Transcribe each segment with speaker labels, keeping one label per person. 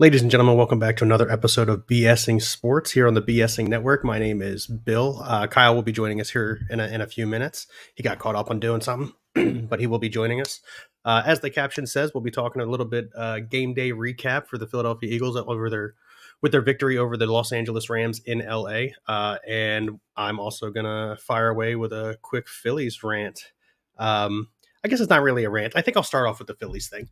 Speaker 1: Ladies and gentlemen, welcome back to another episode of BSing Sports here on the BSing Network. My name is Bill. Kyle will be joining us here in a few minutes. He got caught up on doing something, but he will be joining us. As the caption says, we'll be talking a little bit game day recap for the Philadelphia Eagles with their victory over the Los Angeles Rams in LA. And I'm also gonna fire away with a quick Phillies rant. I guess it's not really a rant. I think I'll start off with the Phillies thing.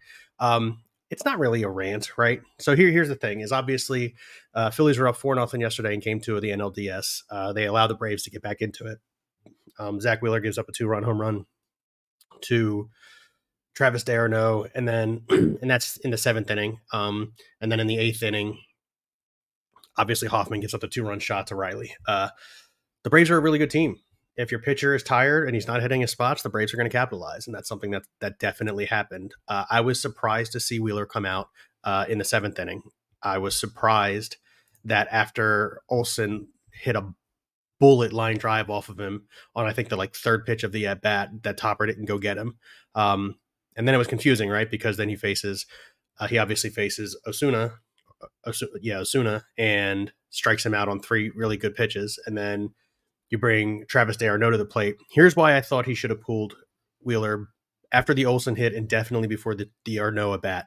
Speaker 1: It's not really a rant, right? So here's the thing: is obviously Phillies were up 4-0 yesterday in Game 2 of the NLDS. They allowed the Braves to get back into it. Zach Wheeler gives up a 2-run home run to Travis d'Arnaud, and then and that's in the 7th inning. And then in the 8th inning, obviously Hoffman gives up the 2-run shot to Riley. The Braves are a really good team. If your pitcher is tired and he's not hitting his spots, the Braves are going to capitalize, and that's something that definitely happened. I was surprised to see Wheeler come out in the 7th inning. I was surprised that after Olsen hit a bullet line drive off of him on, I think, the third pitch of the at bat, that Topper didn't go get him. And then it was confusing, right? Because then he obviously faces Osuna, and strikes him out on 3 really good pitches, and then you bring Travis d'Arnaud to the plate. Here's why I thought he should have pulled Wheeler after the Olsen hit and definitely before the d'Arnaud at bat,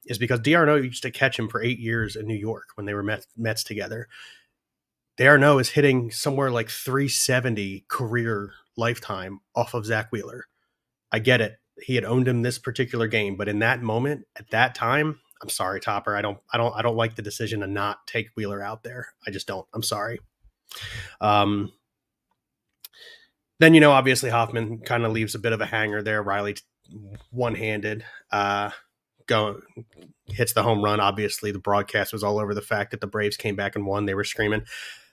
Speaker 1: is because d'Arnaud used to catch him for 8 years in New York when they were Mets together. d'Arnaud is hitting somewhere like 370 career lifetime off of Zach Wheeler. I get it. He had owned him this particular game, but in that moment, at that time, I'm sorry, Topper. I don't like the decision to not take Wheeler out there. I just don't. I'm sorry. Then, obviously Hoffman kind of leaves a bit of a hanger there. Riley one-handed hits the home run. Obviously the broadcast was all over the fact that the Braves came back and won. They were screaming.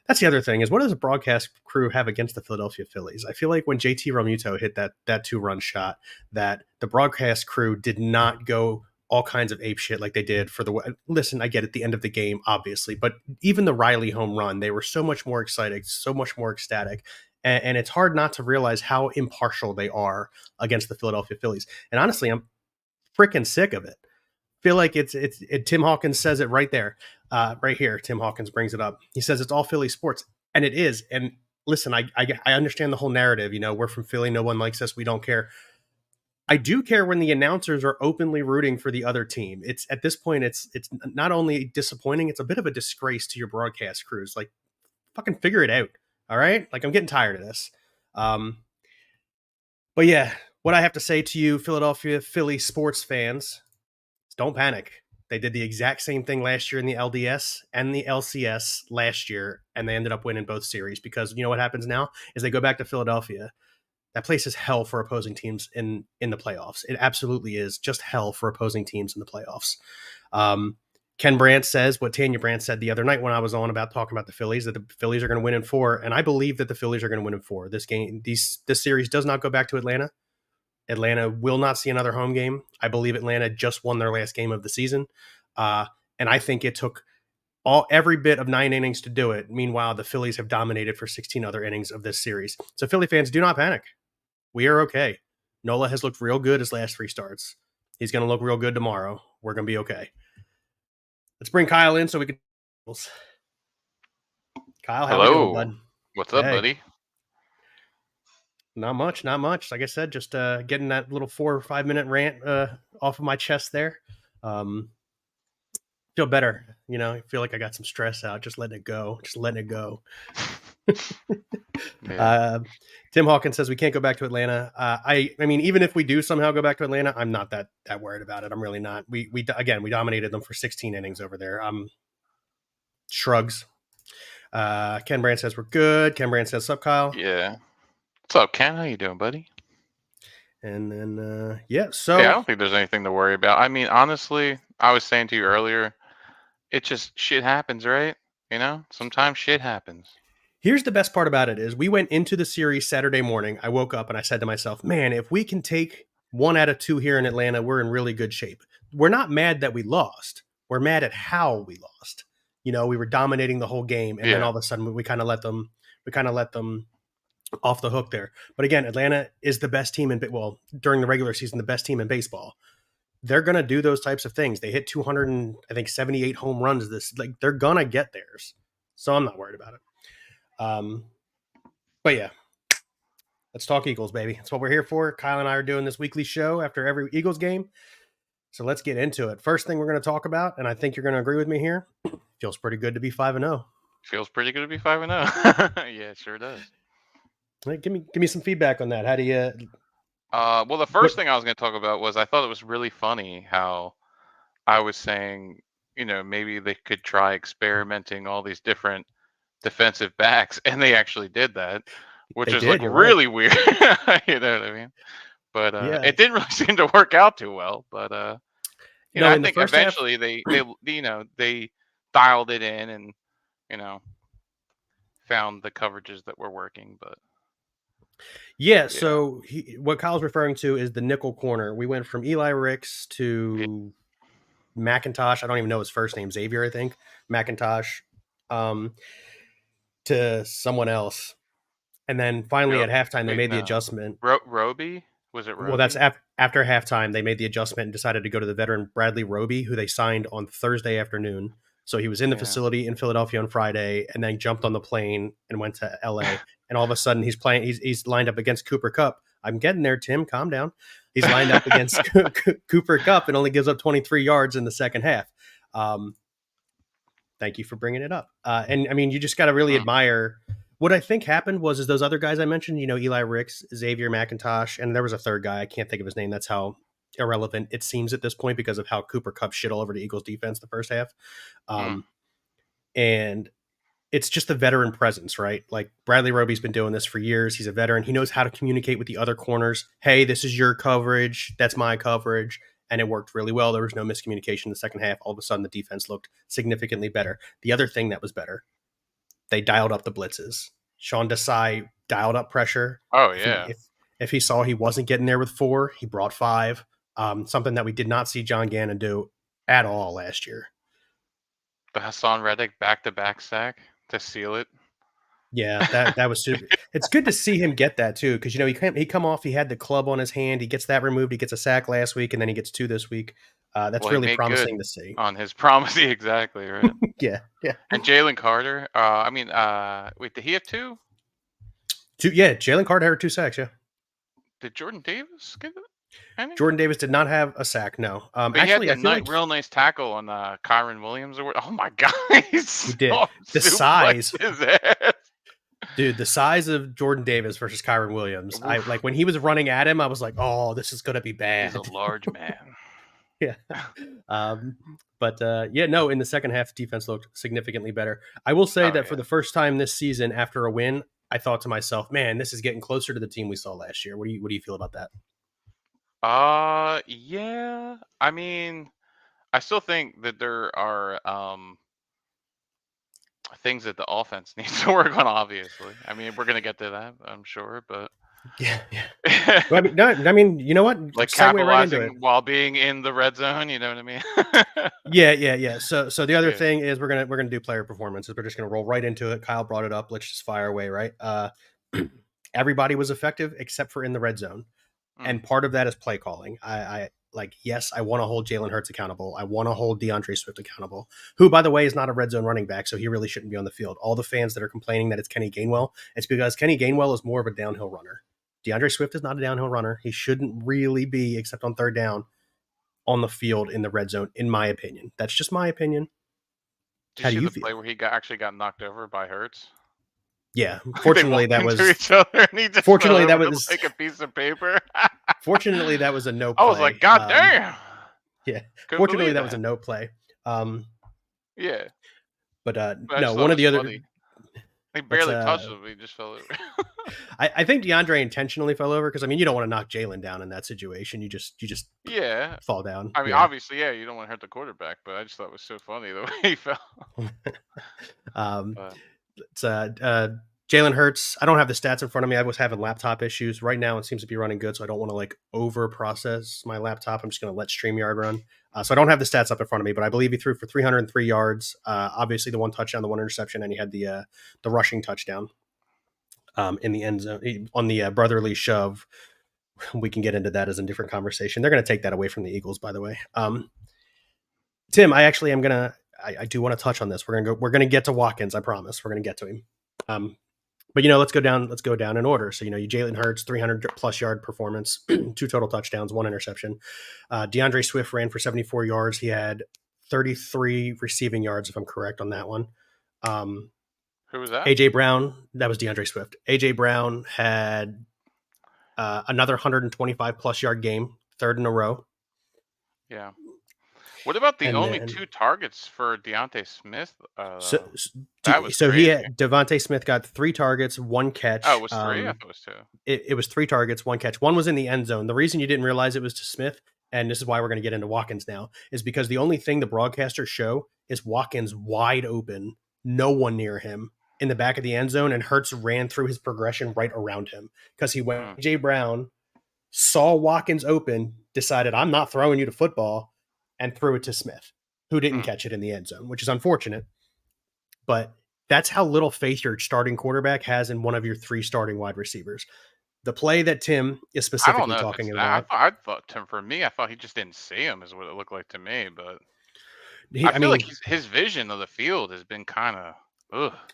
Speaker 1: That's the other thing, is what does the broadcast crew have against the Philadelphia Phillies? I feel like when JT Realmuto hit that 2-run shot, that the broadcast crew did not go all kinds of ape shit like they did for listen, I get it, the end of the game, obviously, but even the Riley home run, they were so much more excited, so much more ecstatic. And it's hard not to realize how impartial they are against the Philadelphia Phillies. And honestly, I'm freaking sick of it. Feel like it's Tim Hawkins says it right there, right here. Tim Hawkins brings it up. He says it's all Philly sports, and it is. And listen, I understand the whole narrative. We're from Philly. No one likes us. We don't care. I do care when the announcers are openly rooting for the other team. It's at this point, it's not only disappointing, it's a bit of a disgrace to your broadcast crews. Like, fucking figure it out. All right. Like, I'm getting tired of this. But yeah, what I have to say to you, Philadelphia Philly sports fans, is don't panic. They did the exact same thing last year in the LDS and the LCS last year, and they ended up winning both series because you know what happens now is they go back to Philadelphia. That place is hell for opposing teams in the playoffs. It absolutely is just hell for opposing teams in the playoffs. Ken Brandt says what Tanya Brandt said the other night when I was on about talking about the Phillies, that the Phillies are going to win in 4. And I believe that the Phillies are going to win in 4. This series does not go back to Atlanta. Atlanta will not see another home game. I believe Atlanta just won their last game of the season. And I think it took every bit of 9 innings to do it. Meanwhile, the Phillies have dominated for 16 other innings of this series. So Philly fans, do not panic. We are okay. Nola has looked real good his last 3 starts. He's going to look real good tomorrow. We're going to be okay. Let's bring Kyle in so we can. Kyle, how are we doing, bud?
Speaker 2: What's up, buddy?
Speaker 1: Not much. Like I said, just getting that little 4 or 5 minute rant off of my chest there. Feel better. I feel like I got some stress out. Just letting it go. Tim Hawkins says we can't go back to Atlanta. I mean, even if we do somehow go back to Atlanta, I'm not that worried about it. I'm really not. We dominated them for 16 innings over there. Shrugs. Ken Brandt says we're good. Ken Brandt says, "Sup, Kyle?"
Speaker 2: Yeah. What's up, Ken? How you doing, buddy?
Speaker 1: And then
Speaker 2: I don't think there's anything to worry about. I mean, honestly, I was saying to you earlier, it just shit happens, right? Sometimes shit happens.
Speaker 1: Here's the best part about it is we went into the series Saturday morning. I woke up and I said to myself, man, if we can take 1 out of 2 here in Atlanta, we're in really good shape. We're not mad that we lost. We're mad at how we lost. We were dominating the whole game, and then all of a sudden we kind of let them off the hook there. But again, Atlanta is the best team during the regular season, the best team in baseball. they're going to do those types of things. They hit 200 and I think 78 home runs. They're going to get theirs. So I'm not worried about it. But yeah, let's talk Eagles, baby. That's what we're here for. Kyle and I are doing this weekly show after every Eagles game. So let's get into it. First thing we're going to talk about, and I think you're going to agree with me here, feels pretty good to be 5-0.
Speaker 2: Feels pretty good to be 5-0. Yeah, it sure does.
Speaker 1: Like, give me some feedback on that. How do you?
Speaker 2: Well, the first thing I was going to talk about was I thought it was really funny how I was saying, maybe they could try experimenting all these different defensive backs, and they actually did that, which
Speaker 1: They
Speaker 2: is like
Speaker 1: did. You're right.
Speaker 2: really weird. You know what I mean? But
Speaker 1: Yeah.
Speaker 2: it didn't really seem to work out too well. But
Speaker 1: No,
Speaker 2: I
Speaker 1: in the
Speaker 2: think
Speaker 1: first half,
Speaker 2: eventually they dialed it in and you know found the coverages that were working. But
Speaker 1: yeah.
Speaker 2: yeah,
Speaker 1: So what Kyle's referring to is the nickel corner. We went from Eli Ricks
Speaker 2: yeah,
Speaker 1: to McIntosh. I don't even know his first name, Xavier, I think. McIntosh, um, to someone else. And then finally at halftime, they
Speaker 2: wait,
Speaker 1: made the
Speaker 2: no,
Speaker 1: adjustment.
Speaker 2: Roby, was it
Speaker 1: Well, that's
Speaker 2: Roby?
Speaker 1: after halftime. They made the adjustment and decided to go to the veteran Bradley Roby, who they signed on Thursday afternoon. So he was in the
Speaker 2: Yeah.
Speaker 1: facility in Philadelphia on Friday, and then jumped on the plane and went to LA. And all of a sudden, he's playing. He's lined up against Cooper Cup. I'm getting there, Tim. Calm down. He's lined up against Cooper Cup and only gives up 23 yards in the second half. Um, Thank you for bringing it up. And I mean, you just got to really
Speaker 2: Hmm.
Speaker 1: admire what I think happened was those other guys I mentioned, Eli Ricks, Xavier McIntosh, and there was a third guy. I can't think of his name. That's how irrelevant it seems at this point because of how Cooper Cup shit all over the Eagles defense the first half.
Speaker 2: Hmm.
Speaker 1: Um, and it's just the veteran presence, right? Like Bradley Roby's been doing this for years. He's a veteran. He knows how to communicate with the other corners. Hey, this is your coverage. That's my coverage. And it worked really well. There was no miscommunication in the second half. All of a sudden, the defense looked significantly better. The other thing that was better, they dialed up the blitzes. Sean Desai dialed up pressure.
Speaker 2: Oh
Speaker 1: If he
Speaker 2: yeah.
Speaker 1: if he saw he wasn't getting there with 4, he brought 5. Something that we did not see John Gannon do at all last year.
Speaker 2: The Hassan Reddick back-to-back sack to seal it.
Speaker 1: Yeah, that was super. It's good to see him get that too, because he come off. He had the club on his hand. He gets that removed. He gets a sack last week, and then he gets 2 this week. That's
Speaker 2: Well, he
Speaker 1: really
Speaker 2: made good
Speaker 1: promising to see.
Speaker 2: on his promise. Exactly right.
Speaker 1: Yeah, yeah,
Speaker 2: And Jalen Carter. Wait, did he have 2?
Speaker 1: yeah. Jalen Carter had 2 sacks. Yeah,
Speaker 2: Did Jordan Davis get any?
Speaker 1: Jordan Davis did not have a sack. No,
Speaker 2: But he had
Speaker 1: actually,
Speaker 2: the
Speaker 1: I feel like
Speaker 2: real nice tackle on Kyron Williams. Oh my God, he's
Speaker 1: he did.
Speaker 2: so
Speaker 1: The
Speaker 2: suplexed
Speaker 1: size,
Speaker 2: his ass.
Speaker 1: dude, the size of Jordan Davis versus Kyron Williams. I
Speaker 2: Oof,
Speaker 1: like when he was running at him. I was like, oh, this is gonna be
Speaker 2: he's a
Speaker 1: bad.
Speaker 2: large man.
Speaker 1: Yeah. Um, but yeah, no, in the second half, defense looked significantly better. I will say
Speaker 2: Oh
Speaker 1: that for
Speaker 2: yeah.
Speaker 1: the first time this season, after a win, I thought to myself, man, this is getting closer to the team we saw last year. What do you feel about that?
Speaker 2: Yeah. I mean, I still think that there are things that the offense needs to work on. Obviously, I mean, we're gonna get to that, I'm sure, but
Speaker 1: Yeah, yeah. Well, I mean, no, I mean, you know what?
Speaker 2: like
Speaker 1: Segue right into it.
Speaker 2: capitalizing while being in the red zone. You know what I mean?
Speaker 1: Yeah, yeah, yeah. So the other
Speaker 2: Yeah.
Speaker 1: thing is we're gonna do player performances. We're just gonna roll right into it. Kyle brought it up. Let's just fire away, right? Everybody was effective except for in the red zone.
Speaker 2: Mm.
Speaker 1: And part of that is play calling. I like, yes, I want to hold Jalen Hurts accountable. I want to hold DeAndre Swift accountable, who, by the way, is not a red zone running back, so he really shouldn't be on the field. All the fans that are complaining that it's Kenny Gainwell, it's because Kenny Gainwell is more of a downhill runner. DeAndre Swift is not a downhill runner. He shouldn't really be, except on third down, on the field in the red zone, in my opinion. That's just my opinion.
Speaker 2: Did you
Speaker 1: How do
Speaker 2: see
Speaker 1: you
Speaker 2: the play
Speaker 1: feel?
Speaker 2: where he got knocked over by Hurts?
Speaker 1: Yeah,
Speaker 2: They walked into each other and he just fell
Speaker 1: fortunately that
Speaker 2: over them
Speaker 1: was
Speaker 2: like a piece of paper.
Speaker 1: fortunately that was a no
Speaker 2: I was like,
Speaker 1: play.
Speaker 2: God damn!
Speaker 1: Yeah,
Speaker 2: Couldn't
Speaker 1: fortunately
Speaker 2: believe
Speaker 1: that was a
Speaker 2: that.
Speaker 1: no play. Um,
Speaker 2: Yeah,
Speaker 1: but
Speaker 2: but I
Speaker 1: no,
Speaker 2: just thought
Speaker 1: one
Speaker 2: it
Speaker 1: of
Speaker 2: was
Speaker 1: the other.
Speaker 2: funny. He
Speaker 1: Let's
Speaker 2: barely touched him. He just fell over.
Speaker 1: I think DeAndre intentionally fell over because I mean you don't want to knock Jalen down in that situation. You just
Speaker 2: Yeah,
Speaker 1: fall down.
Speaker 2: I mean,
Speaker 1: Yeah.
Speaker 2: obviously, yeah, you don't want to hurt the quarterback, but I just thought it was so funny the way he fell.
Speaker 1: um,
Speaker 2: But
Speaker 1: it's Jalen Hurts. I don't have the stats in front of me. I was having laptop issues. Right now it seems to be running good, so I don't want to like over process my laptop. I'm just going to let StreamYard run. So I don't have the stats up in front of me, but I believe he threw for 303 yards. Obviously the 1 touchdown, the 1 interception, and he had the rushing touchdown in the end zone on the brotherly shove we can get into that as a different conversation. They're going to take that away from the Eagles, by the way. Tim, I actually am gonna. I do want to touch on this. We're gonna get to Watkins. I promise. We're gonna get to him. But let's go down. Let's go down in order. So you Jalen Hurts, 300 plus yard performance, 2 total touchdowns, 1 interception. DeAndre Swift ran for 74 yards. He had 33 receiving yards, if I'm correct on that one.
Speaker 2: Who was that?
Speaker 1: AJ Brown. That was DeAndre Swift. AJ Brown had another 125 plus yard game, third in a row.
Speaker 2: Yeah. What about the
Speaker 1: And
Speaker 2: only
Speaker 1: then
Speaker 2: 2 targets for Deontay Smith?
Speaker 1: so,
Speaker 2: That was
Speaker 1: so he
Speaker 2: crazy.
Speaker 1: had Devontae Smith got 3 targets, 1 catch.
Speaker 2: Oh, it was 3? I thought it was 2.
Speaker 1: It was 3 targets, 1 catch. One was in the end zone. The reason you didn't realize it was to Smith, and this is why we're going to get into Watkins now, is because the only thing the broadcasters show is Watkins wide open, no one near him in the back of the end zone, and Hurts ran through his progression right around him because he went. Jay Brown saw Watkins open, decided I'm not throwing you the football, and threw it to Smith, who didn't catch it in the end zone, which is unfortunate. But that's how little faith your starting quarterback has in one of your 3 starting wide receivers. The play that Tim is specifically talking about.
Speaker 2: I thought Tim, for me, I thought he just didn't see him, is what it looked like to me. But I feel like his vision of the field has been kind of.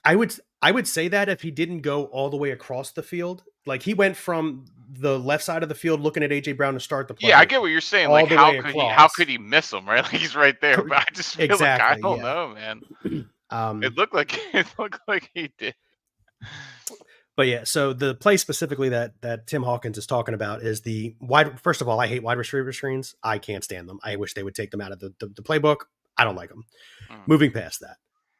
Speaker 1: I would say that if he didn't go all the way across the field, like he went from the left side of the field looking at AJ Brown to start the play.
Speaker 2: Yeah, I get what you're saying. Like how could he miss him? Right, like he's right there. But I just feel like I don't know, man. It looked like he did.
Speaker 1: But yeah, so the play specifically that Tim Hawkins is talking about is the wide. First of all, I hate wide receiver screens. I can't stand them. I wish they would take them out of the playbook. I don't like them. Moving past that,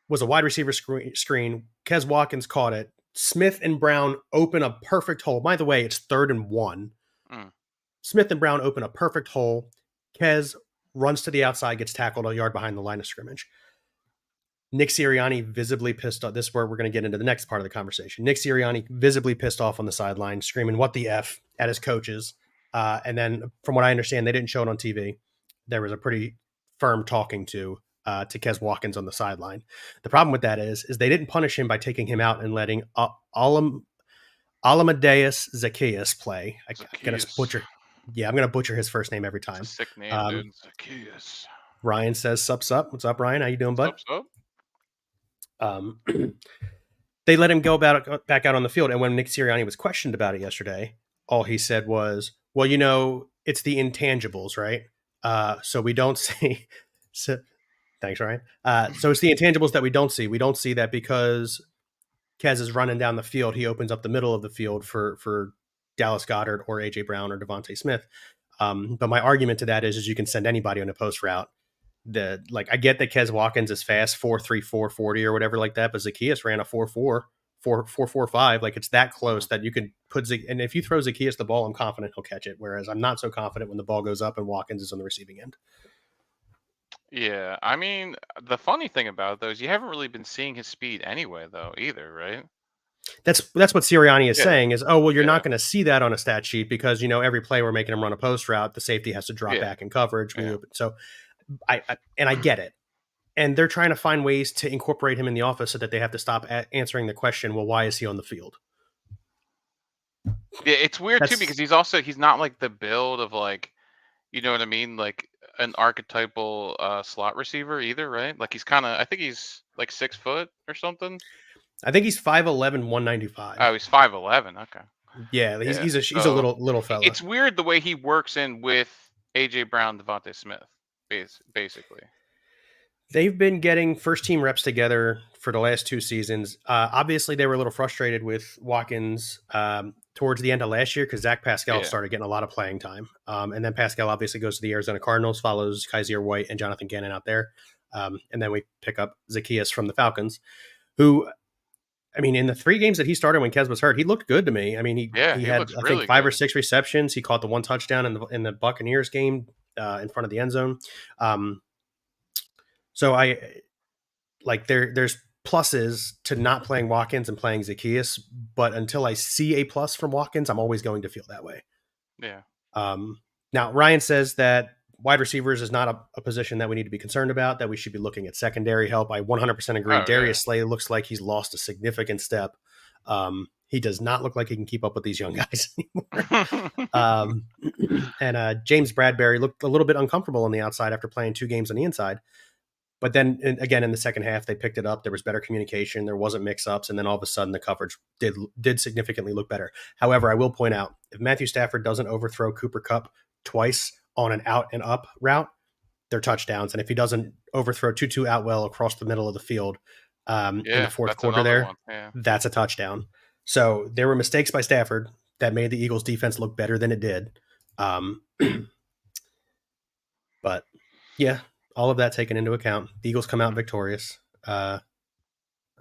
Speaker 1: was a wide receiver screen. Kez Watkins caught it. Smith and Brown open a perfect hole. By the way, it's 3rd and 1. Smith and Brown open a perfect hole. Kez runs to the outside, gets tackled a yard behind the line of scrimmage. Nick Sirianni visibly pissed off. This is where we're going to get into the next part of the conversation. Nick Sirianni visibly pissed off on the sideline, screaming, "What the F," at his coaches. And then, from what I understand, they didn't show it on TV. There was a pretty firm talking to Kez Watkins on the sideline. The problem with that is they didn't punish him by taking him out and letting Alamadeus Zacchaeus play. I'm going to butcher. Yeah, I'm going to butcher his first name every time.
Speaker 2: It's a sick name, dude. Zacchaeus.
Speaker 1: Ryan says, "Sups up." What's up, Ryan? How you doing, bud?
Speaker 2: Sups up.
Speaker 1: They let him go back out on the field. And when Nick Sirianni was questioned about it yesterday, all he said was, well, it's the intangibles, right? So we don't see. So, thanks, Ryan. So it's the intangibles that we don't see. We don't see that because Kez is running down the field. He opens up the middle of the field for Dallas Goedert or AJ Brown or Devontae Smith. But my argument to that is you can send anybody on a post route. I get that Kez Watkins is fast, 4.3, 4.40 or whatever like that, but Zacchaeus ran a 4.4, 4.45. Like it's that close that you could put and if you throw Zacchaeus the ball, I'm confident he'll catch it. Whereas I'm not so confident when the ball goes up and Watkins is on the receiving end.
Speaker 2: Yeah, I mean, the funny thing about it, though, is you haven't really been seeing his speed anyway, though, either, right?
Speaker 1: That's what Sirianni is saying is, oh, well, you're not going to see that on a stat sheet because, every play we're making him run a post route, the safety has to drop back in coverage. So I get it. And they're trying to find ways to incorporate him in the office so that they have to stop answering the question, well, why is he on the field?
Speaker 2: Yeah, it's weird too because he's not like the build of like, you know what I mean? Like an archetypal slot receiver either, right? Like I think he's like 6 foot or something.
Speaker 1: I think he's 5'11", 195.
Speaker 2: Oh, he's 5'11". Okay.
Speaker 1: Yeah, he's a little fella.
Speaker 2: It's weird the way he works in with AJ Brown, Devontae Smith, basically.
Speaker 1: They've been getting first team reps together for the last 2 seasons. Obviously, they were a little frustrated with Watkins towards the end of last year because Zach Pascal started getting a lot of playing time. And then Pascal obviously goes to the Arizona Cardinals, follows Kaiser White and Jonathan Gannon out there. And then we pick up Zacchaeus from the Falcons, who, I mean, in the 3 games that he started when Kez was hurt, he looked good to me. I mean, he had, I think, 5 or 6 receptions. He caught the 1 touchdown in the Buccaneers game in front of the end zone. So there's pluses to not playing Watkins and playing Zacchaeus, but until I see a plus from Watkins, I'm always going to feel that way.
Speaker 2: Yeah.
Speaker 1: Now, Ryan says that wide receivers is not a position that we need to be concerned about, that we should be looking at secondary help. I 100% agree. Darius Slay looks like he's lost a significant step. He does not look like he can keep up with these young guys anymore. Um, and James Bradbury looked a little bit uncomfortable on the outside after playing 2 games on the inside. But then again in the second half, they picked it up. There was better communication. There wasn't mix-ups, and then all of a sudden the coverage did significantly look better. However, I will point out if Matthew Stafford doesn't overthrow Cooper Kupp twice on an out and up route, they're touchdowns. And if he doesn't overthrow Tutu Atwell across the middle of the field in the
Speaker 2: Yeah,
Speaker 1: fourth
Speaker 2: that's
Speaker 1: quarter,
Speaker 2: another
Speaker 1: there,
Speaker 2: one. Yeah.
Speaker 1: that's a touchdown. So there were mistakes by Stafford that made the Eagles' defense look better than it did. Um, but yeah, all of that taken into account, the Eagles come out victorious. I'm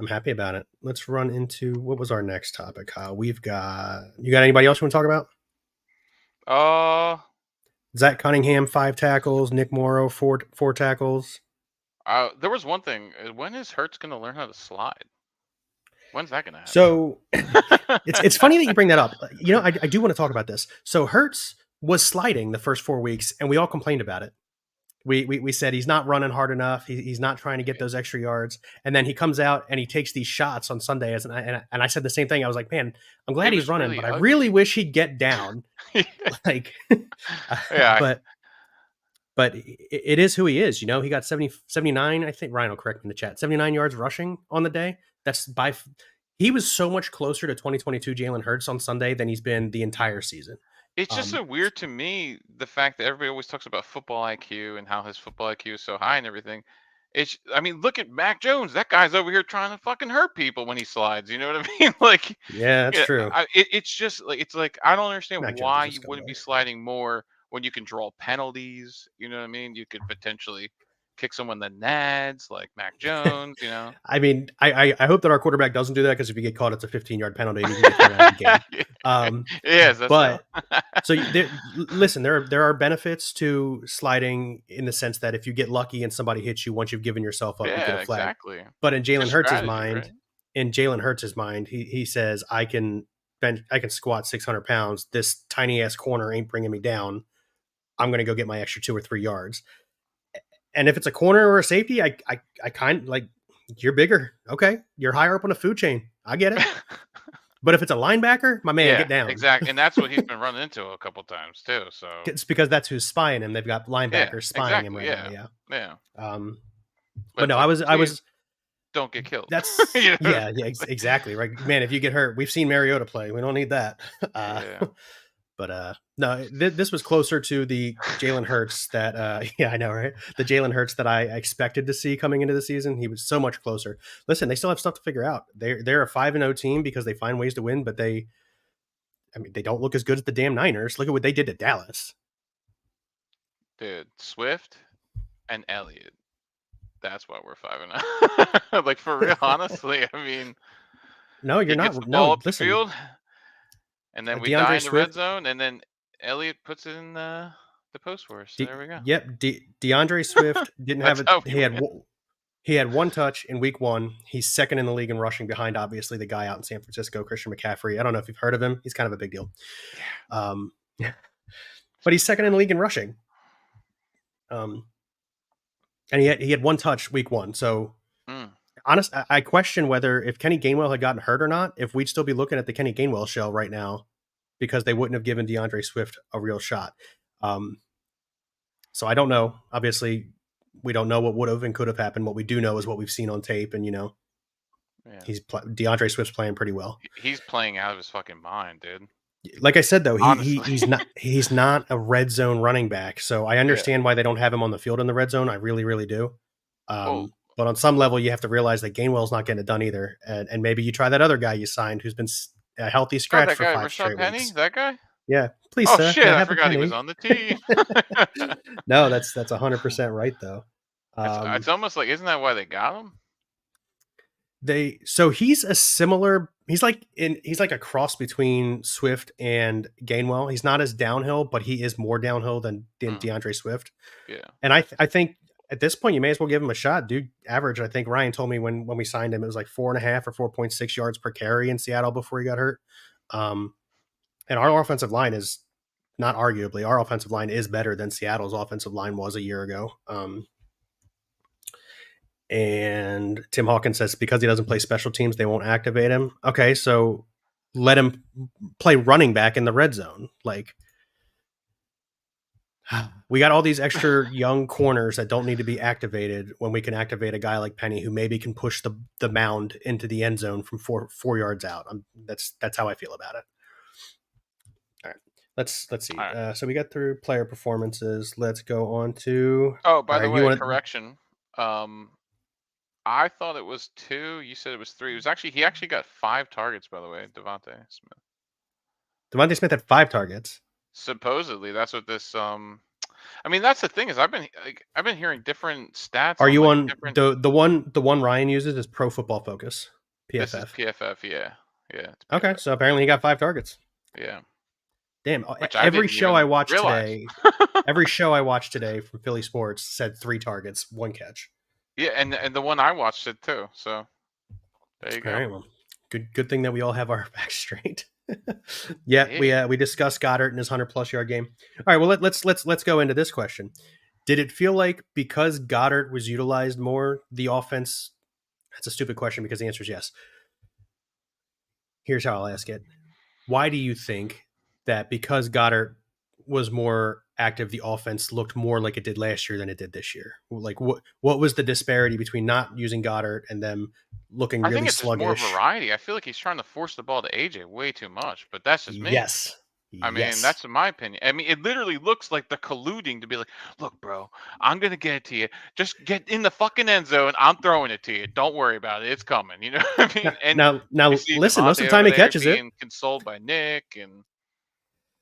Speaker 1: happy about it. Let's run into what was our next topic, Kyle. You got anybody else you want to talk about?
Speaker 2: Uh,
Speaker 1: Zach Cunningham 5 tackles, Nick Morrow 4 tackles.
Speaker 2: there was one thing. When is Hurts gonna learn how to slide? When's that gonna happen?
Speaker 1: So it's funny that you bring that up. You know, I do want to talk about this. So Hurts was sliding the first 4 weeks, and we all complained about it. We said he's not running hard enough. He's not trying to get those extra yards. And then he comes out and he takes these shots on Sunday. And I said the same thing. I was like, man, I'm glad
Speaker 2: It
Speaker 1: he's
Speaker 2: was
Speaker 1: running,
Speaker 2: really
Speaker 1: but I
Speaker 2: ugly.
Speaker 1: really wish he'd get down. Like,
Speaker 2: Yeah.
Speaker 1: but it is who he is. You know, he got 79. I think Ryan will correct me in the chat. 79 yards rushing on the day. He was so much closer to 2022 Jalen Hurts on Sunday than he's been the entire season.
Speaker 2: It's just so weird to me, the fact that everybody always talks about football IQ and how his football IQ is so high and everything. I mean, look at Mac Jones. That guy's over here trying to fucking hurt people when he slides. You know what I mean? Like,
Speaker 1: Yeah, that's
Speaker 2: yeah,
Speaker 1: true.
Speaker 2: it's just like I don't understand
Speaker 1: Mac Jones
Speaker 2: why
Speaker 1: is a
Speaker 2: you wouldn't be
Speaker 1: scumbag.
Speaker 2: sliding more when you can draw penalties. You know what I mean? You could potentially kick someone in the nads like Mac Jones. You know?
Speaker 1: I mean, I hope that our quarterback doesn't do that because if you get caught, it's a 15-yard penalty and you can get thrown out of the game.
Speaker 2: Yes, that's so.
Speaker 1: But so listen, there are benefits to sliding in the sense that if you get lucky and somebody hits you once you've given yourself up, you get
Speaker 2: Yeah,
Speaker 1: a flag.
Speaker 2: exactly.
Speaker 1: But
Speaker 2: It's just strategy, right?
Speaker 1: in Jalen Hurts' mind, he says, I can squat 600 pounds. This tiny ass corner ain't bringing me down. I'm going to go get my extra 2 or 3 yards. And if it's a corner or a safety, I kind of like, you're bigger. Okay. You're higher up on the food chain. I get it. But if it's a linebacker, my man,
Speaker 2: Yeah,
Speaker 1: get down.
Speaker 2: exactly, and that's what he's been running into a couple times too. So
Speaker 1: It's because that's who's spying him. They've got
Speaker 2: yeah,
Speaker 1: linebackers spying him
Speaker 2: exactly.
Speaker 1: right now.
Speaker 2: Yeah,
Speaker 1: Yeah.
Speaker 2: yeah.
Speaker 1: Um, but
Speaker 2: But
Speaker 1: no,
Speaker 2: like,
Speaker 1: I
Speaker 2: please
Speaker 1: was,
Speaker 2: don't get killed.
Speaker 1: that's,
Speaker 2: You know?
Speaker 1: yeah, exactly. Right. Man, if you get hurt, we've seen Mariota play. We don't need that.
Speaker 2: Yeah.
Speaker 1: But no, this was closer to the Jalen Hurts that, yeah, I know, right? The Jalen Hurts that I expected to see coming into the season. He was so much closer. Listen, they still have stuff to figure out. They're a 5-0 team because they find ways to win, but they don't look as good as the damn Niners. Look at what they did to Dallas.
Speaker 2: Dude, Swift and Elliott. That's why we're 5-0. Like for real, honestly. I mean,
Speaker 1: No, you're
Speaker 2: he gets
Speaker 1: not.
Speaker 2: the ball
Speaker 1: No,
Speaker 2: up the
Speaker 1: listen,
Speaker 2: field, and then we die
Speaker 1: DeAndre
Speaker 2: in the red
Speaker 1: Swift.
Speaker 2: zone, and then Elliott puts it in the post for us. So there we go.
Speaker 1: Yep, DeAndre Swift didn't have
Speaker 2: That's
Speaker 1: it.
Speaker 2: how we win.
Speaker 1: He had 1 touch in week 1. He's second in the league in rushing behind, obviously, the guy out in San Francisco, Christian McCaffrey. I don't know if you've heard of him. He's kind of a big deal.
Speaker 2: Yeah.
Speaker 1: But he's second in the league in rushing. And he had 1 touch week 1. So, honest, I question whether if Kenny Gainwell had gotten hurt or not, if we'd still be looking at the Kenny Gainwell show right now because they wouldn't have given DeAndre Swift a real shot. So I don't know. Obviously, we don't know what would have and could have happened. What we do know is what we've seen on tape, and
Speaker 2: Yeah.
Speaker 1: DeAndre Swift's playing pretty well.
Speaker 2: He's playing out of his fucking mind, dude.
Speaker 1: Like I said, though,
Speaker 2: Honestly.
Speaker 1: he's not a red zone running back. So I understand why they don't have him on the field in the red zone. I really, really do.
Speaker 2: Oh,
Speaker 1: But on some level, you have to realize that Gainwell's not getting it done either. And maybe you try that other guy you signed who's been a healthy scratch
Speaker 2: that
Speaker 1: for
Speaker 2: guy,
Speaker 1: 5
Speaker 2: Rashad
Speaker 1: straight
Speaker 2: Penny,
Speaker 1: weeks.
Speaker 2: that guy.
Speaker 1: Yeah, please,
Speaker 2: Oh
Speaker 1: sir.
Speaker 2: shit,
Speaker 1: Can I
Speaker 2: I
Speaker 1: have a
Speaker 2: forgot he was
Speaker 1: penny?
Speaker 2: on the team.
Speaker 1: No, that's 100% right though.
Speaker 2: It's almost like, isn't that why they got him?
Speaker 1: He's like a cross between Swift and Gainwell. He's not as downhill, but he is more downhill than DeAndre Swift.
Speaker 2: Yeah.
Speaker 1: And I think at this point you may as well give him a shot. Dude, average, I think Ryan told me when we signed him, it was like 4.5 or 4.6 yards per carry in Seattle before he got hurt. And our offensive line is not arguably, our offensive line is better than Seattle's offensive line was a year ago. And Tim Hawkins says because he doesn't play special teams, they won't activate him. Okay, so let him play running back in the red zone. Like, we got all these extra young corners that don't need to be activated when we can activate a guy like Penny who maybe can push the mound into the end zone from 4 yards out. That's how I feel about it. All right, let's see.
Speaker 2: All right.
Speaker 1: So we got through player performances. Let's go on to.
Speaker 2: Oh,
Speaker 1: All
Speaker 2: by the
Speaker 1: right, you
Speaker 2: way,
Speaker 1: want to.
Speaker 2: correction. Um, I thought it was 2. You said it was 3. It was actually he actually got 5 targets. By the way, Devontae Smith.
Speaker 1: Devontae Smith had 5 targets.
Speaker 2: Supposedly, that's what this. I mean, that's the thing is I've been hearing different stats
Speaker 1: Are
Speaker 2: on
Speaker 1: you
Speaker 2: like
Speaker 1: on
Speaker 2: different.
Speaker 1: the one Ryan uses is Pro Football Focus,
Speaker 2: This is
Speaker 1: PFF.
Speaker 2: PFF, yeah, yeah, it's
Speaker 1: Okay,
Speaker 2: PFF,
Speaker 1: so apparently he got 5 targets.
Speaker 2: yeah.
Speaker 1: Damn,
Speaker 2: Which I
Speaker 1: every
Speaker 2: didn't
Speaker 1: show I
Speaker 2: even
Speaker 1: watched
Speaker 2: realize.
Speaker 1: today, every show I watched today from Philly Sports said 3 targets, 1 catch.
Speaker 2: Yeah, and the one I watched it too. So there you
Speaker 1: All
Speaker 2: go.
Speaker 1: right, well, good thing that we all have our facts straight. Yeah,
Speaker 2: Yeah.
Speaker 1: we discussed Goddard and his 100+ yard game. All right, well let's go into this question. Did it feel like because Goddard was utilized more, the offense? That's a stupid question because the answer is yes. Here's how I'll ask it. Why do you think that because Goddard was more active, the offense looked more like it did last year than it did this year? Like what was the disparity between not using Goddard and them looking
Speaker 2: I think
Speaker 1: really
Speaker 2: it's just more
Speaker 1: sluggish?
Speaker 2: variety. I feel like he's trying to force the ball to AJ way too much, but that's just me.
Speaker 1: Yes.
Speaker 2: I mean,
Speaker 1: Yes.
Speaker 2: that's my opinion. I mean, it literally looks like they're colluding to be like, "Look, bro, I'm gonna get it to you. Just get in the fucking end zone. I'm throwing it to you. Don't worry about it. It's coming." You know what I
Speaker 1: Now,
Speaker 2: mean? And I
Speaker 1: now
Speaker 2: see
Speaker 1: listen, most of
Speaker 2: Devontae
Speaker 1: the time
Speaker 2: over
Speaker 1: he
Speaker 2: there
Speaker 1: catches it.
Speaker 2: being consoled by Nick, and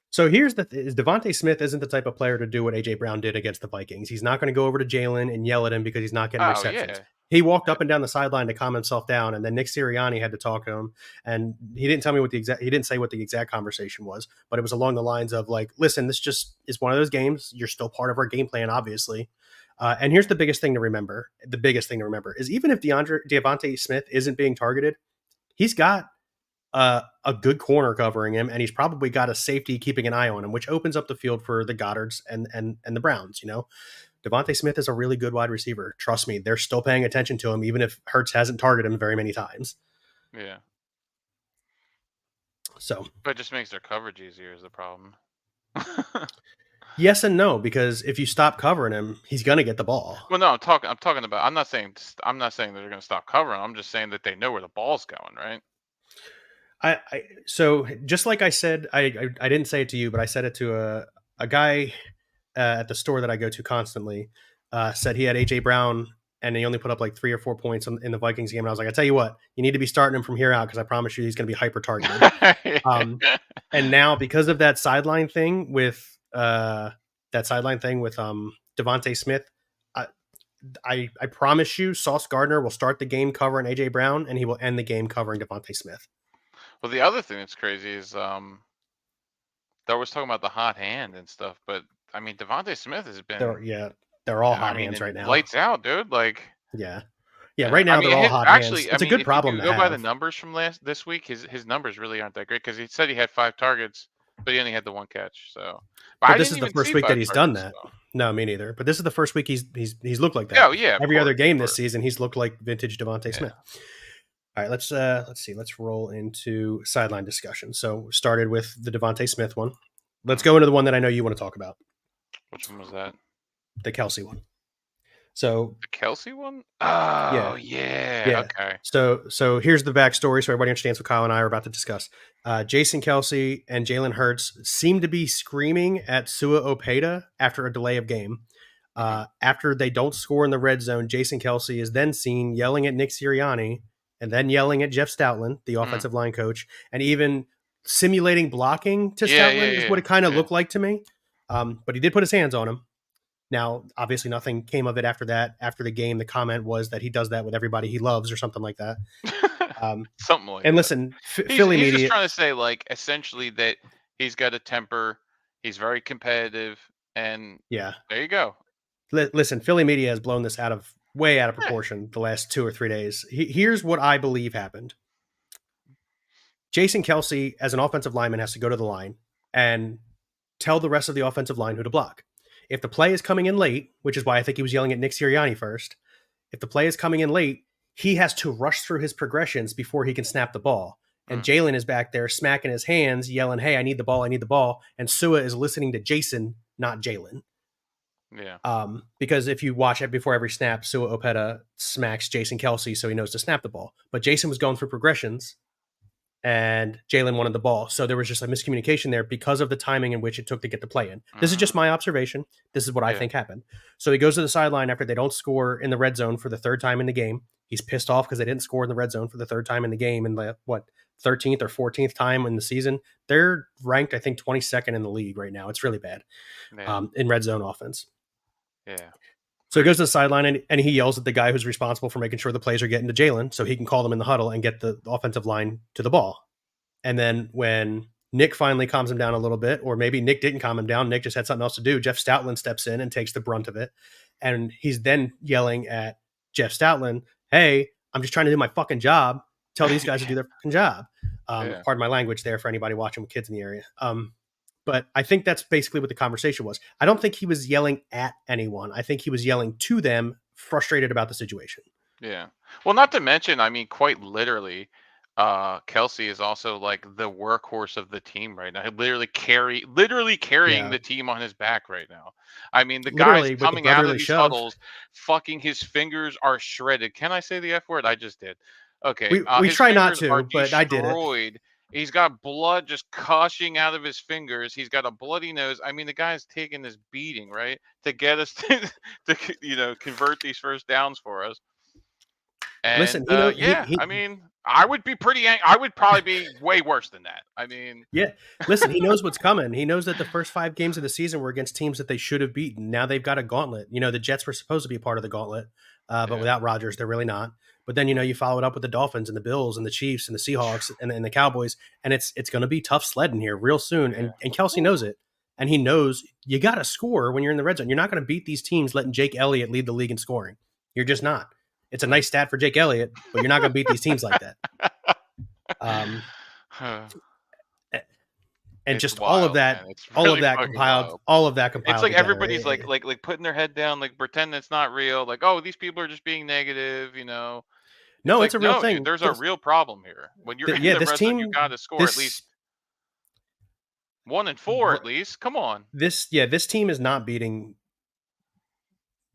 Speaker 1: So here's the is Devontae Smith isn't the type of player to do what AJ Brown did against the Vikings. He's not going to go over to Jalen and yell at him because he's not getting
Speaker 2: oh
Speaker 1: receptions.
Speaker 2: yeah,
Speaker 1: He walked
Speaker 2: yeah,
Speaker 1: up and down the sideline to calm himself down, and then Nick Sirianni had to talk to him, and he didn't tell me he didn't say what the exact conversation was, but it was along the lines of like, listen, this just is one of those games. You're still part of our game plan, obviously. And here's the biggest thing to remember. The biggest thing to remember is even if Devontae Smith isn't being targeted, he's got a good corner covering him, and he's probably got a safety keeping an eye on him, which opens up the field for the Goddards and the Browns. You know, Devontae Smith is a really good wide receiver. Trust me, they're still paying attention to him, even if Hurts hasn't targeted him very many times.
Speaker 2: yeah.
Speaker 1: So
Speaker 2: But it just makes their coverage easier is the problem.
Speaker 1: yes and no, because if you stop covering him, he's gonna get the ball.
Speaker 2: Well, no, I'm talking about. I'm not saying that they're gonna stop covering. I'm just saying that they know where the ball's going, right?
Speaker 1: So just like I said, I didn't say it to you, but I said it to a guy at the store that I go to constantly. Said he had AJ Brown and he only put up like 3 or 4 points in the Vikings game. And I was like, I tell you what, you need to be starting him from here out because I promise you he's going to be hyper targeted. And now because of that sideline thing with Devontae Smith, I, I promise you, Sauce Gardner will start the game covering AJ Brown and he will end the game covering Devontae Smith.
Speaker 2: Well, the other thing that's crazy is they're always talking about the hot hand and stuff, but I mean Devontae Smith has been,
Speaker 1: They're all
Speaker 2: I
Speaker 1: hot
Speaker 2: mean,
Speaker 1: hands
Speaker 2: in
Speaker 1: right now.
Speaker 2: lights out, dude. Like,
Speaker 1: Yeah. Yeah, right
Speaker 2: I
Speaker 1: now they're
Speaker 2: mean,
Speaker 1: all
Speaker 2: his
Speaker 1: hot hands.
Speaker 2: actually, I
Speaker 1: It's a
Speaker 2: mean,
Speaker 1: good
Speaker 2: if you
Speaker 1: problem to
Speaker 2: go by the
Speaker 1: have.
Speaker 2: numbers from this week, his numbers really aren't that great because he said he had 5 targets, but he only had the 1 catch. So, but
Speaker 1: But
Speaker 2: I
Speaker 1: this
Speaker 2: didn't
Speaker 1: is the
Speaker 2: even
Speaker 1: first
Speaker 2: see
Speaker 1: week that
Speaker 2: five
Speaker 1: he's done
Speaker 2: targets.
Speaker 1: that.
Speaker 2: So,
Speaker 1: No, me neither. But this is the first week he's looked like
Speaker 2: yeah,
Speaker 1: that.
Speaker 2: oh yeah,
Speaker 1: Every other
Speaker 2: of
Speaker 1: game this
Speaker 2: course,
Speaker 1: season, he's looked like vintage Devontae
Speaker 2: yeah.
Speaker 1: Smith. All right, let's see. Let's roll into sideline discussion. So started with the Devontae Smith one. Let's
Speaker 2: Mhm.
Speaker 1: go into the one that I know you want to talk about,
Speaker 2: Which one was that?
Speaker 1: the Kelsey one. So
Speaker 2: The Kelsey one?
Speaker 1: yeah,
Speaker 2: Oh yeah,
Speaker 1: yeah.
Speaker 2: okay.
Speaker 1: So here's the backstory, so everybody understands what Kyle and I are about to discuss. Jason Kelsey and Jalen Hurts seem to be screaming at Sua Opeta after a delay of game.
Speaker 2: Hmm.
Speaker 1: After they don't score in the red zone, Jason Kelsey is then seen yelling at Nick Sirianni and then yelling at Jeff Stoutland, the
Speaker 2: Mm.
Speaker 1: offensive line coach, and even simulating blocking to
Speaker 2: Yeah,
Speaker 1: Stoutland
Speaker 2: yeah,
Speaker 1: is what
Speaker 2: yeah,
Speaker 1: it kind of
Speaker 2: yeah.
Speaker 1: looked like to me. But he did put his hands on him. Now, obviously, nothing came of it after that. After the game, the comment was that he does that with everybody he loves or something like that.
Speaker 2: Something like
Speaker 1: And
Speaker 2: that.
Speaker 1: listen,
Speaker 2: He's
Speaker 1: Philly
Speaker 2: he's just
Speaker 1: media,
Speaker 2: trying to say like essentially that he's got a temper, he's very competitive, and
Speaker 1: yeah.
Speaker 2: there you go.
Speaker 1: Listen, Philly media has blown this way out of
Speaker 2: Yeah.
Speaker 1: proportion the last 2 or 3 days. Here's what I believe happened. Jason Kelsey, as an offensive lineman, has to go to the line and tell the rest of the offensive line who to block. If the play is coming in late, which is why I think he was yelling at Nick Sirianni first, if the play is coming in late, he has to rush through his progressions before he can snap the ball. And
Speaker 2: Mm,
Speaker 1: Jalen is back there smacking his hands, yelling, "Hey, I need the ball! I need the ball!" And Sua is listening to Jason, not Jalen.
Speaker 2: yeah.
Speaker 1: Because if you watch it before every snap, Sua Opeta smacks Jason Kelsey so he knows to snap the ball. But Jason was going through progressions and Jalen wanted the ball. So there was just a miscommunication there because of the timing in which it took to get the play in. This is just
Speaker 2: Mm,
Speaker 1: my observation. This is what I
Speaker 2: yeah.
Speaker 1: think happened. So he goes to the sideline after they don't score in the red zone for the third time in the game. He's pissed off because they didn't score in the red zone for the third time in the game in the 13th or 14th time in the season. They're ranked, I think, 22nd in the league right now. It's really bad
Speaker 2: Yeah.
Speaker 1: in red zone offense.
Speaker 2: Yeah.
Speaker 1: So he
Speaker 2: Very
Speaker 1: goes to the
Speaker 2: true.
Speaker 1: sideline and he yells at the guy who's responsible for making sure the plays are getting to Jalen so he can call them in the huddle and get the offensive line to the ball. And then when Nick finally calms him down a little bit, or maybe Nick didn't calm him down, Nick just had something else to do, Jeff Stoutland steps in and takes the brunt of it. And he's then yelling at Jeff Stoutland, "Hey, I'm just trying to do my fucking job. Tell these guys to do their fucking job."
Speaker 2: Yeah.
Speaker 1: Pardon my language there for anybody watching with kids in the area. But I think that's basically what the conversation was. I don't think he was yelling at anyone. I think he was yelling to them, frustrated about the situation.
Speaker 2: Yeah. Well, not to mention, I mean, quite literally, Kelsey is also like the workhorse of the team right now. He literally carrying
Speaker 1: Yeah,
Speaker 2: the team on his back right now. I mean, the guy's
Speaker 1: literally with the
Speaker 2: coming out of
Speaker 1: brotherly
Speaker 2: these
Speaker 1: shove.
Speaker 2: huddles, fucking his fingers are shredded. Can I say the F word? I just did. Okay.
Speaker 1: We
Speaker 2: His
Speaker 1: try not
Speaker 2: fingers are
Speaker 1: to, but I did it.
Speaker 2: destroyed. He's got blood just gushing out of his fingers. He's got a bloody nose. I mean, the guy's taking this beating, right, to get us to convert these first downs for us. And
Speaker 1: Listen, he know
Speaker 2: yeah, I mean, I would be I would probably be way worse than that. I mean,
Speaker 1: yeah. Listen, he knows what's coming. He knows that the first 5 games of the season were against teams that they should have beaten. Now they've got a gauntlet. The Jets were supposed to be a part of the gauntlet, but
Speaker 2: yeah,
Speaker 1: without Rodgers, they're really not. But then you follow it up with the Dolphins and the Bills and the Chiefs and the Seahawks and the Cowboys, and it's going to be tough sledding here real soon.
Speaker 2: yeah.
Speaker 1: And Kelsey knows it, and he knows you got to score when you're in the red zone. You're not going to beat these teams letting Jake Elliott lead the league in scoring. You're just not. It's a nice stat for Jake Elliott, but you're not going to beat these teams like that. Um, and
Speaker 2: It's
Speaker 1: just all of
Speaker 2: wild, man.
Speaker 1: that,
Speaker 2: It's really fucking wild.
Speaker 1: all of that
Speaker 2: It's
Speaker 1: compiled
Speaker 2: like
Speaker 1: together.
Speaker 2: everybody's like putting their head down, like pretending it's not real. Like, oh, these people are just being negative. It's
Speaker 1: No,
Speaker 2: like,
Speaker 1: it's a real
Speaker 2: no, dude,
Speaker 1: thing.
Speaker 2: there's a real problem here. When you're in
Speaker 1: Yeah,
Speaker 2: the
Speaker 1: this
Speaker 2: red zone, you
Speaker 1: team,
Speaker 2: got to score at least
Speaker 1: this
Speaker 2: 1 and 4 at least. Come on.
Speaker 1: this team is not beating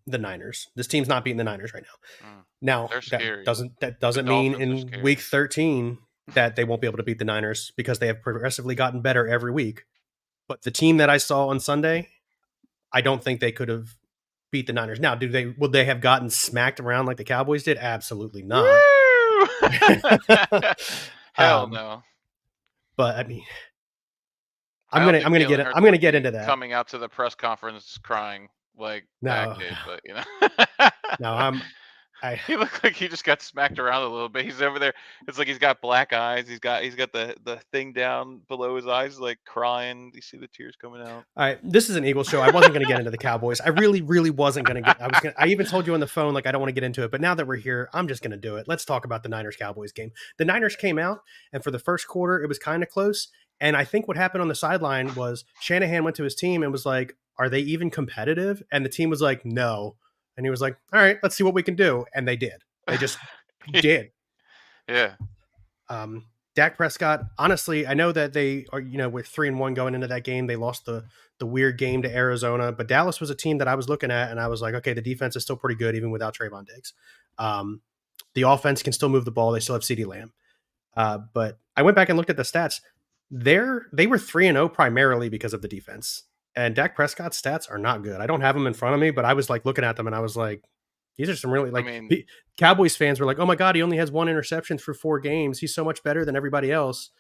Speaker 1: the Niners. This team's not beating the Niners right now.
Speaker 2: Mm,
Speaker 1: Now
Speaker 2: they're scary.
Speaker 1: that
Speaker 2: The
Speaker 1: doesn't mean
Speaker 2: Dolphins are
Speaker 1: in week
Speaker 2: scary.
Speaker 1: 13 that they won't be able to beat the Niners because they have progressively gotten better every week. But the team that I saw on Sunday, I don't think they could have beat the Niners. Now, would they have gotten smacked around like the Cowboys did? Absolutely not.
Speaker 2: Woo! Hell
Speaker 1: um,
Speaker 2: no.
Speaker 1: but I mean,
Speaker 2: I don't think Jalen
Speaker 1: I'm
Speaker 2: Hurts
Speaker 1: gonna
Speaker 2: would
Speaker 1: get
Speaker 2: be
Speaker 1: into that.
Speaker 2: coming out to the press conference crying like Dak
Speaker 1: No,
Speaker 2: did, but
Speaker 1: no, I
Speaker 2: he looked like he just got smacked around a little bit. He's over there. It's like he's got black eyes. He's got the thing down below his eyes, like crying. You see the tears coming out.
Speaker 1: All right, this is an Eagles show. I wasn't going to get into the Cowboys. I really, really wasn't going to get. I even told you on the phone like I don't want to get into it. But now that we're here, I'm just going to do it. Let's talk about the Niners Cowboys game. The Niners came out, and for the first quarter, it was kind of close. And I think what happened on the sideline was Shanahan went to his team and was like, "Are they even competitive?" And the team was like, "No." And he was like, "All right, let's see what we can do." And they did. They just did.
Speaker 2: Yeah.
Speaker 1: Dak Prescott, honestly, I know that they are, with 3-1 going into that game, they lost the weird game to Arizona, but Dallas was a team that I was looking at and I was like, okay, the defense is still pretty good even without Trayvon Diggs. The offense can still move the ball. They still have CeeDee Lamb. But I went back and looked at the stats. They were 3-0 primarily because of the defense. And Dak Prescott's stats are not good. I don't have them in front of me, but I was like looking at them and I was like, these are some really
Speaker 2: I
Speaker 1: like
Speaker 2: mean,
Speaker 1: Cowboys fans were like, oh my God, he only has 1 interception through 4 games. He's so much better than everybody else.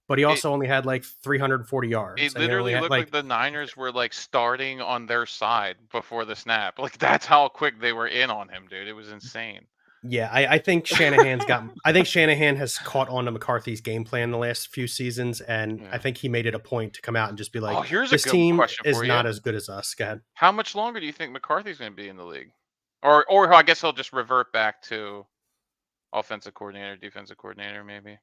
Speaker 1: But he
Speaker 2: it
Speaker 1: also only had like 340
Speaker 2: it
Speaker 1: yards. And he only
Speaker 2: literally
Speaker 1: had
Speaker 2: looked like
Speaker 1: like,
Speaker 2: the Niners were like starting on their side before the snap. Like that's how quick they were in on him, dude. It was insane.
Speaker 1: yeah, I think Shanahan has caught on to McCarthy's game plan the last few seasons. And I
Speaker 2: Yeah.
Speaker 1: think he made it a point to come out and just be
Speaker 2: Oh,
Speaker 1: like,
Speaker 2: here's a
Speaker 1: this
Speaker 2: good
Speaker 1: team
Speaker 2: question
Speaker 1: is
Speaker 2: for you.
Speaker 1: not as good as us. Go ahead.
Speaker 2: How much longer do you think McCarthy's going to be in the league? Or I guess he'll just revert back to offensive coordinator, defensive coordinator, maybe.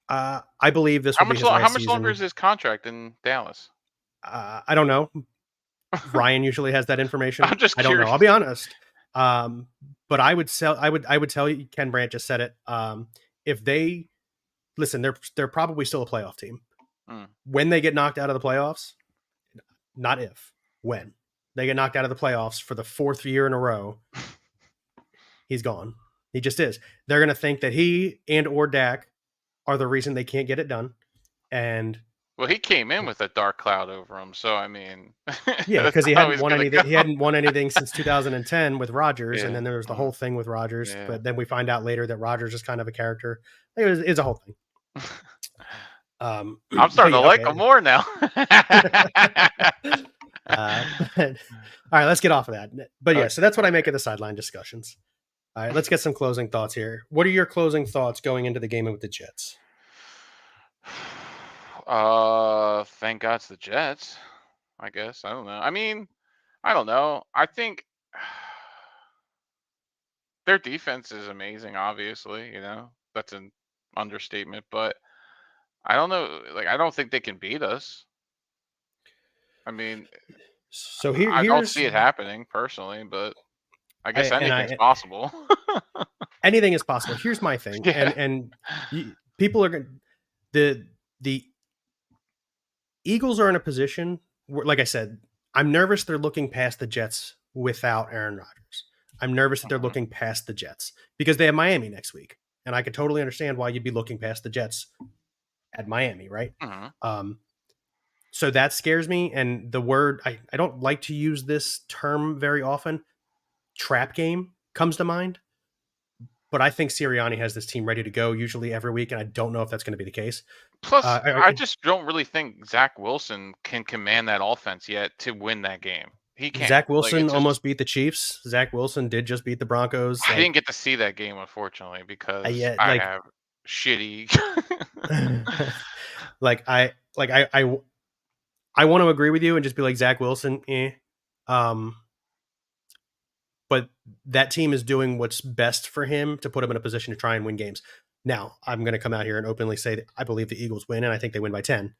Speaker 1: I believe this will be his
Speaker 2: How
Speaker 1: last
Speaker 2: much longer is
Speaker 1: season.
Speaker 2: his contract in Dallas?
Speaker 1: I don't know. Ryan usually has that information.
Speaker 2: I'm just
Speaker 1: I don't know.
Speaker 2: curious.
Speaker 1: I'll be honest. But I would tell you, Ken Brandt just said it. If they listen, they're probably still a playoff team.
Speaker 2: Mm.
Speaker 1: When they get knocked out of the playoffs, not if, when they get knocked out of the playoffs for the fourth year in a row, he's gone. He just is. They're going to think that he and or Dak are the reason they can't get it done. And
Speaker 2: Well, he came in with a dark cloud over him, so I mean,
Speaker 1: yeah,
Speaker 2: that's
Speaker 1: because he
Speaker 2: how
Speaker 1: hadn't
Speaker 2: he's
Speaker 1: won
Speaker 2: gonna
Speaker 1: anything.
Speaker 2: go.
Speaker 1: He hadn't won anything since 2010 with Rodgers, and
Speaker 2: Yeah.
Speaker 1: then there was the whole thing with Rodgers.
Speaker 2: Yeah.
Speaker 1: But then we find out later that Rodgers is kind of a character. It's a whole thing.
Speaker 2: I'm starting to like him more now.
Speaker 1: All right, let's get off of that. But yeah, so that's what I make of the sideline discussions. All right, let's get some closing thoughts here. What are your closing thoughts going into the game with the Jets?
Speaker 2: Thank God it's the Jets. I guess I don't know. I mean, I don't know. I think their defense is amazing. Obviously, that's an understatement. But I don't know. Like, I don't think they can beat us. I mean,
Speaker 1: So
Speaker 2: I don't
Speaker 1: here's
Speaker 2: see it happening personally, but I guess anything's
Speaker 1: I
Speaker 2: possible.
Speaker 1: anything is possible. Here's my thing,
Speaker 2: Yeah.
Speaker 1: and people are going the Eagles are in a position where, like I said, I'm nervous they're looking past the Jets without Aaron Rodgers. I'm nervous that they're
Speaker 2: Mhm.
Speaker 1: looking past the Jets because they have Miami next week, and I could totally understand why you'd be looking past the Jets at Miami, right?
Speaker 2: Mhm.
Speaker 1: Um, so that scares me. And the word I don't like to use this term very often. Trap game comes to mind, but I think Sirianni has this team ready to go usually every week, and I don't know if that's going to be the case.
Speaker 2: Plus, I
Speaker 1: I,
Speaker 2: just don't really think Zach Wilson can command that offense yet to win that game. He can't.
Speaker 1: Zach
Speaker 2: Like,
Speaker 1: Wilson
Speaker 2: it's just
Speaker 1: almost beat the Chiefs. Zach Wilson did just beat the Broncos.
Speaker 2: I didn't get to see that game, unfortunately, because
Speaker 1: Yeah,
Speaker 2: I have shitty.
Speaker 1: like I want to agree with you and just be like Zach Wilson, um, but that team is doing what's best for him to put him in a position to try and win games. Now, I'm going to come out here and openly say that I believe the Eagles win, and I think they win by 10.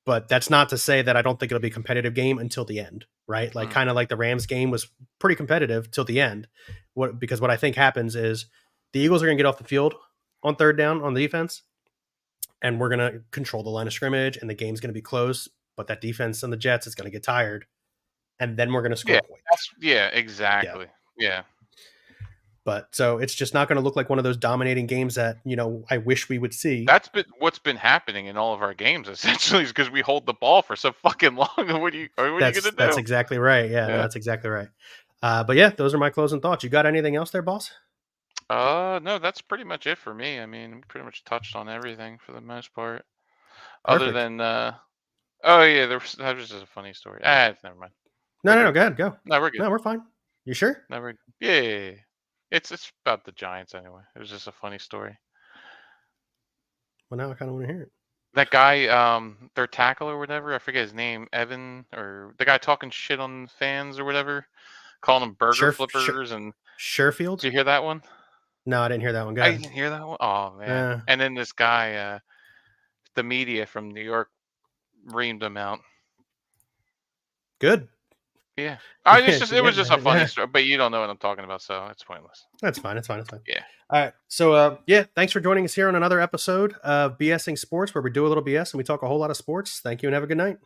Speaker 1: But that's not to say that I don't think it'll be a competitive game until the end, right? Like kind of like the Rams game was pretty competitive till the end. Because what I think happens is the Eagles are going to get off the field on third down on the defense, and we're going to control the line of scrimmage, and the game's going to be close. But that defense on the Jets is going to get tired, and then we're going to score
Speaker 2: Yeah,
Speaker 1: points. Yeah.
Speaker 2: exactly. Yeah.
Speaker 1: But so it's just not going to look like one of those dominating games that, I wish we would see.
Speaker 2: That's what's been happening in all of our games essentially is because we hold the ball for so fucking long. What are you
Speaker 1: That's
Speaker 2: gonna do?
Speaker 1: exactly right. Yeah, no,
Speaker 2: Yeah.
Speaker 1: that's exactly right. But yeah, those are my closing thoughts. You got anything else there, boss?
Speaker 2: No, that's pretty much it for me. I mean, we pretty much touched on everything for the most part. Other
Speaker 1: Perfect.
Speaker 2: than oh yeah, that was just a funny story. Never mind.
Speaker 1: No,
Speaker 2: We're
Speaker 1: no, no.
Speaker 2: good.
Speaker 1: Go ahead. Go.
Speaker 2: No, we're good.
Speaker 1: No, we're fine. You sure?
Speaker 2: No, we're yeah, yeah, yeah. It's about the Giants anyway. It was just a funny story.
Speaker 1: Well, now I kind of want to hear it.
Speaker 2: That guy, their tackle or whatever, I forget his name, Evan, or the guy talking shit on fans or whatever, calling them burger flippers. And
Speaker 1: Sherfield?
Speaker 2: did you hear that one?
Speaker 1: No, I didn't hear that one. Go
Speaker 2: I
Speaker 1: ahead.
Speaker 2: didn't hear that one. Oh man!
Speaker 1: Uh,
Speaker 2: And then this guy, the media from New York, reamed him out.
Speaker 1: good.
Speaker 2: Yeah.
Speaker 1: Yeah,
Speaker 2: It was just a funny
Speaker 1: yeah.
Speaker 2: story, but you don't know what I'm talking about, so it's pointless.
Speaker 1: That's fine. It's fine. It's fine.
Speaker 2: Yeah.
Speaker 1: All right. So, yeah, thanks for joining us here on another episode of BSing Sports, where we do a little BS and we talk a whole lot of sports. Thank you and have a good night.